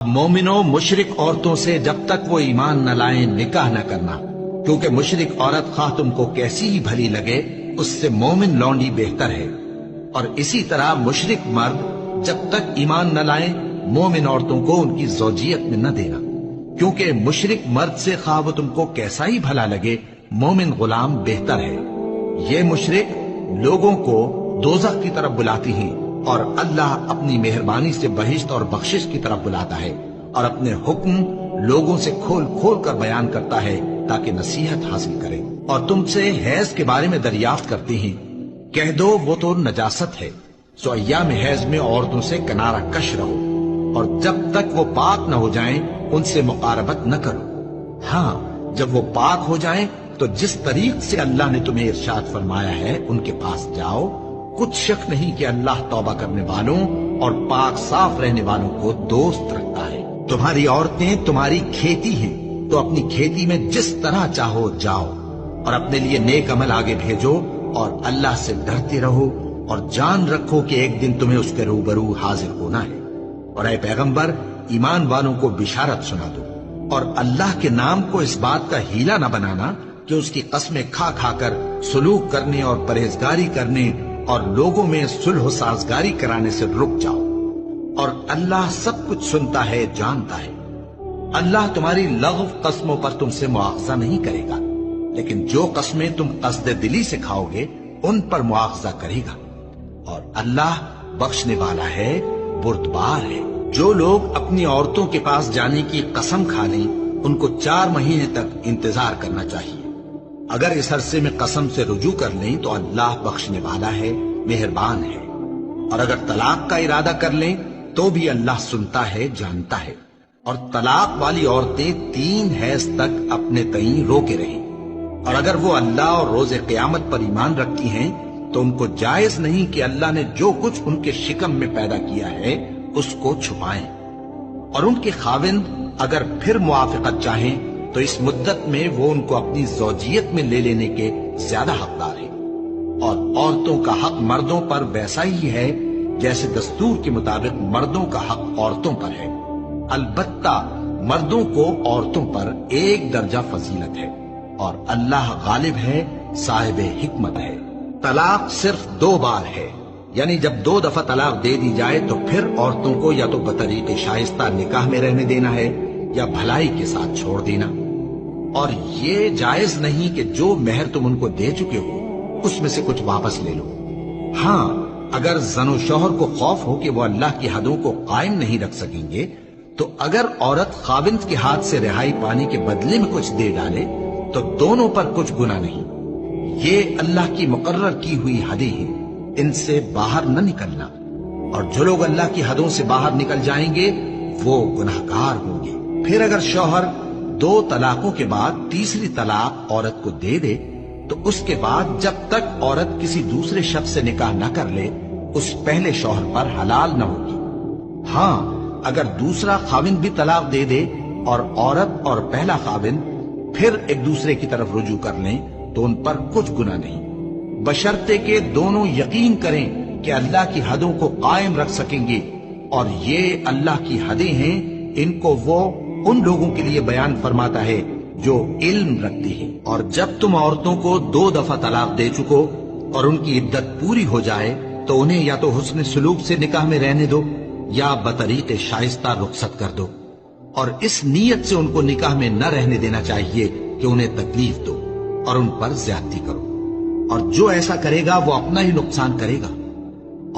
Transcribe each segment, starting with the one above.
मोमिनो मुशरिक औरतों से जब तक वो ईमान न लाएं निकाह न करना, क्योंकि मुशरिक औरत खा तुमको कैसी ही भली लगे उससे मोमिन लौंडी बेहतर है। और इसी तरह मुशरिक मर्द जब तक ईमान न लाएं मोमिन औरतों को उनकी ज़ौजियत में न देना, क्योंकि मुशरिक मर्द से खा वो तुमको कैसा ही भला लगे मोमिन गुलाम बेहतर है। ये मुशरिक लोगों को दोज़ख की तरफ बुलाती हैं और अल्लाह अपनी मेहरबानी से बहिश्त और बख्शिश की तरफ बुलाता है और अपने हुक्म लोगों से खोल खोल कर बयान करता है ताकि नसीहत हासिल करें। और तुमसे हैज के बारे में दरियाफ्त करती हैं, कह दो वो तो नजासत है, सो अय्याम हैज में औरतों से किनारा कश रहो और जब तक वो पाक न हो जाएं उनसे मुकारबत न करो। हाँ, जब वो पाक हो जाएं तो जिस तरीक से अल्लाह ने तुम्हें इरशाद फरमाया है उनके पास जाओ। कुछ शक नहीं कि अल्लाह तौबा करने वालों और पाक साफ रहने वालों को दोस्त रखता है। तुम्हारी औरतें तुम्हारी खेती हैं, तो अपनी खेती में जिस तरह चाहो जाओ और अपने लिए नेक अमल आगे भेजो और अल्लाह से डरते रहो और जान रखो कि एक दिन तुम्हें उसके रूबरू हाजिर होना है। और ऐ पैगंबर, ईमान वालों को बिशारत सुना दो और अल्लाह के नाम को इस बात का हीला न बनाना कि उसकी कस्में खा खाकर सलूक करने और परहेजगारी करने और लोगों में सुलह साजगारी कराने से रुक जाओ। और अल्लाह सब कुछ सुनता है, जानता है। अल्लाह तुम्हारी लग़व कस्मों पर तुमसे मुआवजा नहीं करेगा, लेकिन जो कस्में तुम कसदे दिली से खाओगे उन पर मुआवजा करेगा। और अल्लाह बख्शने वाला है, बुर्दबार है। जो लोग अपनी औरतों के पास जाने की कसम खा लें उनको 4 महीने तक इंतजार करना चाहिए। अगर इस अरसे में कसम से रुजू कर लें तो अल्लाह बख्शने वाला है, मेहरबान है। और अगर तलाक का इरादा कर लें तो भी अल्लाह सुनता है, जानता है। और तलाक वाली औरतें 3 हैज तक अपने तईं रोके रहें। और अगर वो अल्लाह और रोजे क़यामत पर ईमान रखती हैं तो उनको जायज नहीं कि अल्लाह ने जो कुछ उनके शिकम में पैदा किया है उसको छुपाएं। और उनके खाविंद अगर फिर मुआफ़िक़त चाहें तो इस मुद्दत में वो उनको अपनी ज़ौजियत में ले लेने के ज्यादा हकदार है। और औरतों का हक मर्दों पर वैसा ही है जैसे दस्तूर के मुताबिक मर्दों का हक औरतों पर है। अलबत्ता मर्दों को औरतों पर एक दर्जा फजीलत है और अल्लाह गालिब है, साहिब हिकमत है। तलाक सिर्फ 2 बार है, यानी जब 2 दफा तलाक दे दी जाए तो फिर औरतों को या तो बतरीक़े शाइस्ता निकाह में रहने देना है या भलाई के साथ छोड़ देना। और ये जायज नहीं कि जो मेहर तुम उनको दे चुके हो उसमें से कुछ वापस ले लो। हाँ, अगर जनो शौहर को खौफ हो कि वो अल्लाह की हदों को कायम नहीं रख सकेंगे तो अगर औरत खाविंद के हाथ से रिहाई पाने के बदले में कुछ दे डाले तो दोनों पर कुछ गुनाह नहीं। ये अल्लाह की मुकर्रर की हुई हदें हैं, इनसे बाहर न निकलना। और जो लोग अल्लाह की हदों से बाहर निकल जाएंगे वो गुनाहगार होंगे। फिर अगर शौहर 2 तलाकों के बाद तीसरी तलाक औरत को दे दे तो उसके बाद जब तक औरत किसी दूसरे शख्स से निकाह न कर ले उस पहले शौहर पर हलाल न होगी। हाँ, अगर दूसरा खाविंद भी तलाक दे दे और औरत और पहला खाविंद फिर एक दूसरे की तरफ रुजू कर लें तो उन पर कुछ गुनाह नहीं, बशर्ते के दोनों यकीन करें कि अल्लाह की हदों को कायम रख सकेंगे। और ये अल्लाह की हदें हैं, इनको वो उन लोगों के लिए बयान फरमाता है जो इल्म रखते हैं। और जब तुम औरतों को 2 दफा तलाक दे चुको और उनकी इद्दत पूरी हो जाए तो उन्हें या तो हुस्न सुलूक से निकाह में रहने दो या बतरीक़े शाइस्ता रुखसत कर दो। और इस नीयत से उनको निकाह में न रहने देना चाहिए कि उन्हें तकलीफ दो और उन पर ज्यादती करो। और जो ऐसा करेगा वो अपना ही नुकसान करेगा।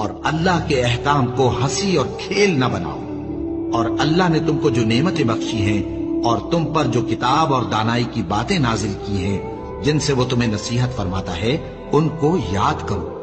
और अल्लाह के अहकाम को हंसी और खेल न बनाओ। और अल्लाह ने तुमको जो नेमतें बख्शी हैं और तुम पर जो किताब और दानाई की बातें नाजिल की हैं जिनसे वो तुम्हें नसीहत फरमाता है उनको याद करो।